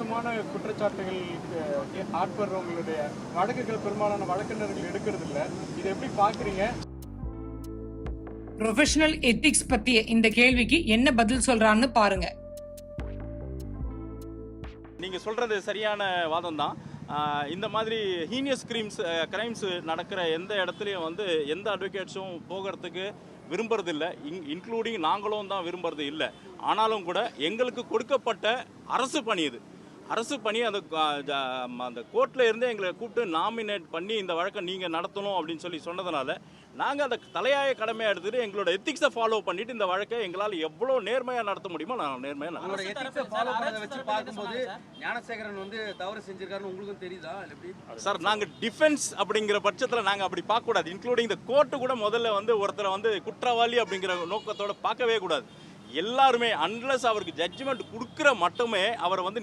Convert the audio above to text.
கடினமான குற்றச்சாட்டுகள் ஆட்படுறவங்களுடைய வழக்குகள் பெரும்பாலான வழக்கறிஞர்கள் எடுக்கிறது இல்ல. இதை எப்படி பாக்குறீங்க? ப்ரொஃபஷனல் எத்திக்ஸ் பத்திய இந்த கேள்விக்கு என்ன பதில் சொல்றான்னு பாருங்க. நீங்க சொல்றது சரியான வாதம் தான். இந்த மாதிரி ஹீனியஸ் கிரைம்ஸ் நடக்கிற எந்த இடத்துலையும் வந்து எந்த அட்வொகேட்ஸும் போகிறதுக்கு விரும்புறதில்ல, இன்க்ளூடிங் நாங்களும் தான் விரும்புறது இல்லை. ஆனாலும் கூட எங்களுக்கு கொடுக்கப்பட்ட அரசு பணி இது. அரசு பணி அந்த கோர்ட்டில் இருந்து எங்களை கூப்பிட்டு நாமினேட் பண்ணி இந்த வழக்கை நீங்கள் நடத்தணும் அப்படின்னு சொல்லி சொன்னதுனால நாங்கள் அந்த தலையாய கடமையாக எடுத்துகிட்டு எங்களோட எத்திக்ஸை ஃபாலோ பண்ணிட்டு இந்த வழக்கை எங்களால் எவ்வளோ நேர்மையாக நடத்த முடியுமோ நான் நேர்மையாக வச்சு பார்க்கும்போது ஞானசேகரன் வந்து தவறு செஞ்சிருக்காருன்னு உங்களுக்கும் தெரியுதா? எப்படி சார், நாங்கள் டிஃபென்ஸ் அப்படிங்கிற பட்சத்தில் நாங்கள் அப்படி பார்க்கக்கூடாது. இன்க்ளூடிங் இந்த கோர்ட்டு கூட முதல்ல வந்து ஒருத்தரை வந்து குற்றவாளி அப்படிங்கிற நோக்கத்தோட பார்க்கவே கூடாது. எல்லாருமே அன்லஸ் அவருக்கு ஜட்ஜ்மெண்ட் கொடுக்குற மட்டுமே அவரை வந்து